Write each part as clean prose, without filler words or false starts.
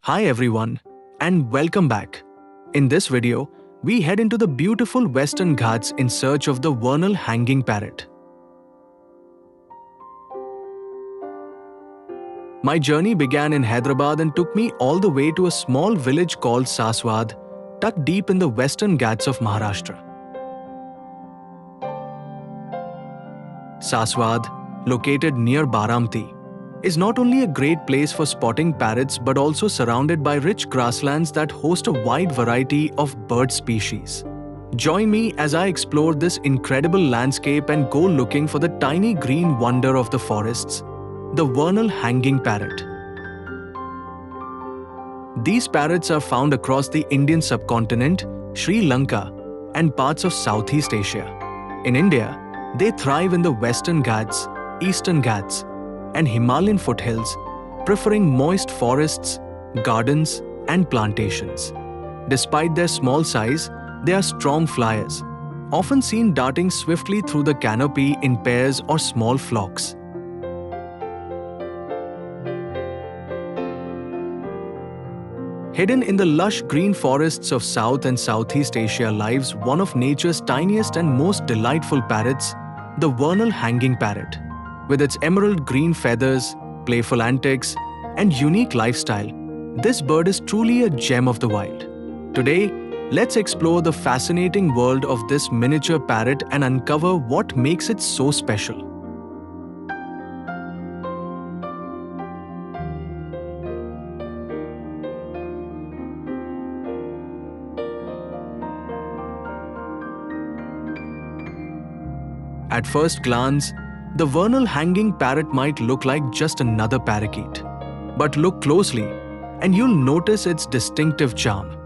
Hi everyone, and welcome back. In this video, we head into the beautiful Western Ghats in search of the Vernal Hanging Parrot. My journey began in Hyderabad and took me all the way to a small village called Saswad, tucked deep in the Western Ghats of Maharashtra. Saswad, located near Baramati, is not only a great place for spotting parrots but also surrounded by rich grasslands that host a wide variety of bird species. Join me as I explore this incredible landscape and go looking for the tiny green wonder of the forests, the Vernal Hanging Parrot. These parrots are found across the Indian subcontinent, Sri Lanka, and parts of Southeast Asia. In India, they thrive in the Western Ghats, Eastern Ghats, and Himalayan foothills, preferring moist forests, gardens, and plantations. Despite their small size, they are strong flyers, often seen darting swiftly through the canopy in pairs or small flocks. Hidden in the lush green forests of South and Southeast Asia lives one of nature's tiniest and most delightful parrots, the Vernal Hanging Parrot. With its emerald green feathers, playful antics, and unique lifestyle, this bird is truly a gem of the wild. Today, let's explore the fascinating world of this miniature parrot and uncover what makes it so special. At first glance, the Vernal Hanging Parrot might look like just another parakeet. But look closely, and you'll notice its distinctive charm.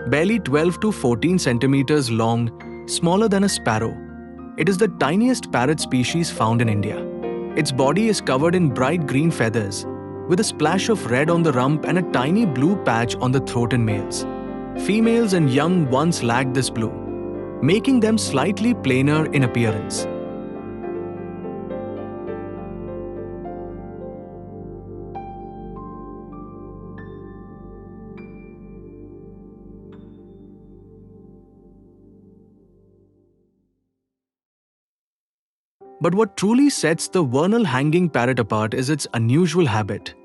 Barely 12 to 14 centimeters long, smaller than a sparrow, it is the tiniest parrot species found in India. Its body is covered in bright green feathers, with a splash of red on the rump and a tiny blue patch on the throat in males. Females and young ones lack this blue, making them slightly plainer in appearance. But what truly sets the Vernal Hanging Parrot apart is its unusual habit.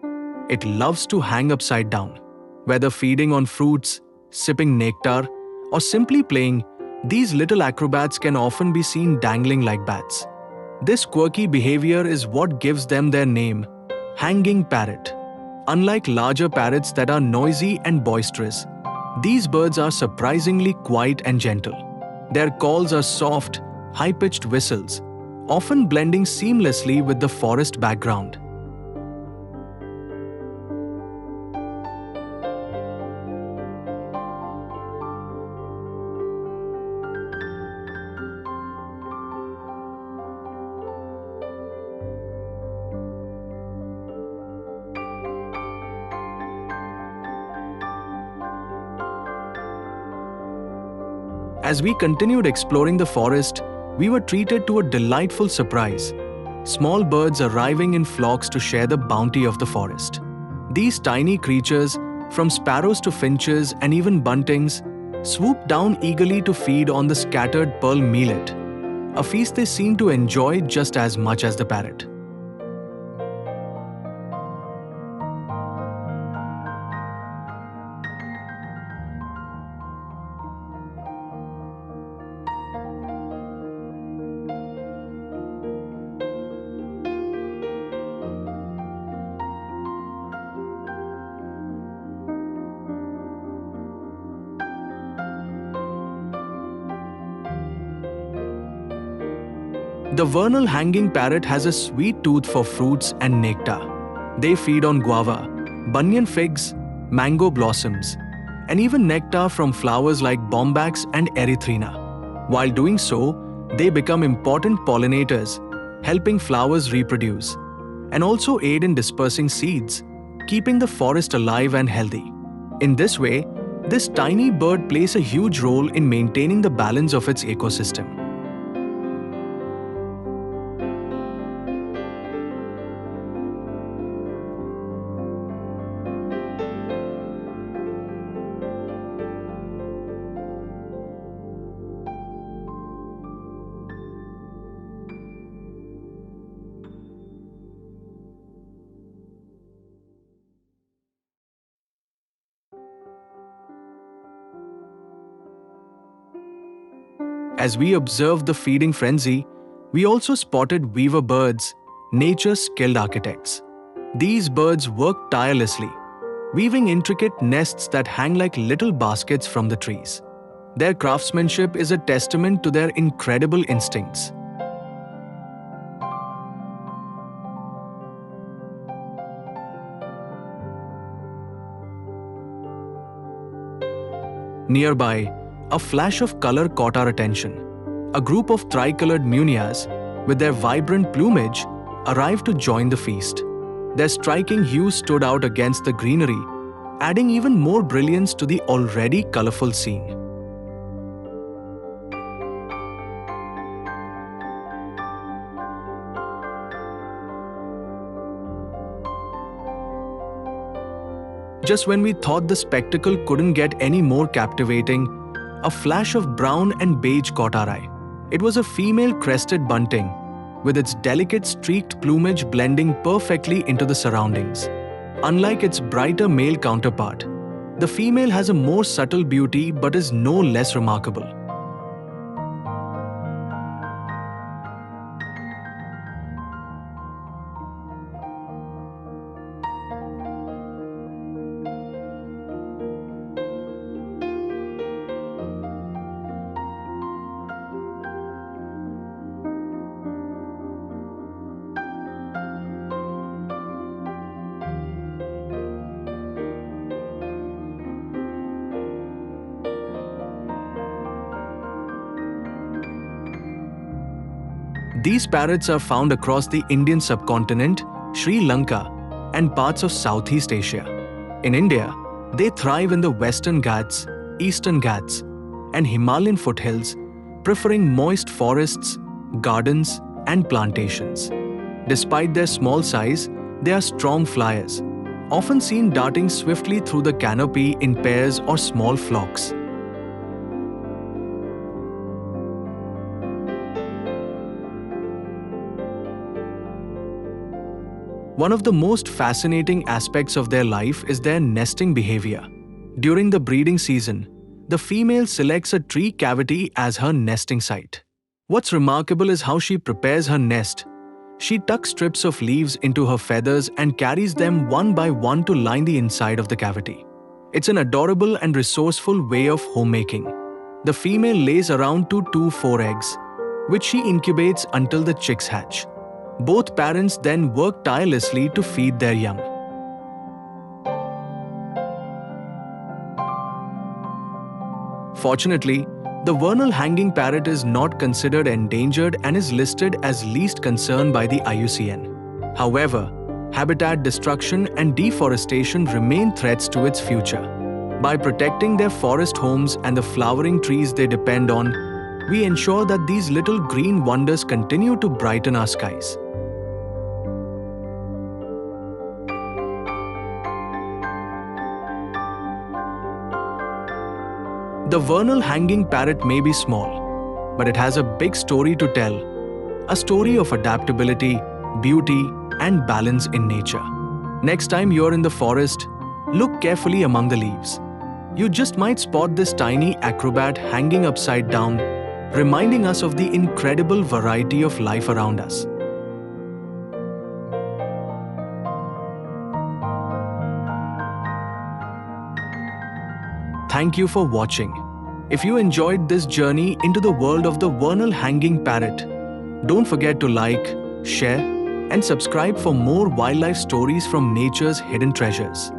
It loves to hang upside down. Whether feeding on fruits, sipping nectar, or simply playing, these little acrobats can often be seen dangling like bats. This quirky behavior is what gives them their name, Hanging Parrot. Unlike larger parrots that are noisy and boisterous, these birds are surprisingly quiet and gentle. Their calls are soft, high-pitched whistles, often blending seamlessly with the forest background. As we continued exploring the forest, we were treated to a delightful surprise. Small birds arriving in flocks to share the bounty of the forest. These tiny creatures, from sparrows to finches and even buntings, swoop down eagerly to feed on the scattered pearl millet, a feast they seem to enjoy just as much as the parrot. The Vernal Hanging Parrot has a sweet tooth for fruits and nectar. They feed on guava, banyan figs, mango blossoms, and even nectar from flowers like bombax and erythrina. While doing so, they become important pollinators, helping flowers reproduce, and also aid in dispersing seeds, keeping the forest alive and healthy. In this way, this tiny bird plays a huge role in maintaining the balance of its ecosystem. As we observed the feeding frenzy, we also spotted weaver birds, nature's skilled architects. These birds work tirelessly, weaving intricate nests that hang like little baskets from the trees. Their craftsmanship is a testament to their incredible instincts. Nearby, a flash of color caught our attention. A group of tricolored Munias, with their vibrant plumage, arrived to join the feast. Their striking hues stood out against the greenery, adding even more brilliance to the already colorful scene. Just when we thought the spectacle couldn't get any more captivating, a flash of brown and beige caught our eye. It was a female crested bunting, with its delicate streaked plumage blending perfectly into the surroundings. Unlike its brighter male counterpart, the female has a more subtle beauty but is no less remarkable. These parrots are found across the Indian subcontinent, Sri Lanka, and parts of Southeast Asia. In India, they thrive in the Western Ghats, Eastern Ghats, and Himalayan foothills, preferring moist forests, gardens, and plantations. Despite their small size, they are strong flyers, often seen darting swiftly through the canopy in pairs or small flocks. One of the most fascinating aspects of their life is their nesting behavior. During the breeding season, the female selects a tree cavity as her nesting site. What's remarkable is how she prepares her nest. She tucks strips of leaves into her feathers and carries them one by one to line the inside of the cavity. It's an adorable and resourceful way of homemaking. The female lays around 2 to 4 eggs, which she incubates until the chicks hatch. Both parents then work tirelessly to feed their young. Fortunately, the Vernal Hanging Parrot is not considered endangered and is listed as least concern by the IUCN. However, habitat destruction and deforestation remain threats to its future. By protecting their forest homes and the flowering trees they depend on, we ensure that these little green wonders continue to brighten our skies. The Vernal Hanging Parrot may be small, but it has a big story to tell. A story of adaptability, beauty, and balance in nature. Next time you're in the forest, look carefully among the leaves. You just might spot this tiny acrobat hanging upside down, reminding us of the incredible variety of life around us. Thank you for watching. If you enjoyed this journey into the world of the Vernal Hanging Parrot, don't forget to like, share, and subscribe for more wildlife stories from nature's hidden treasures.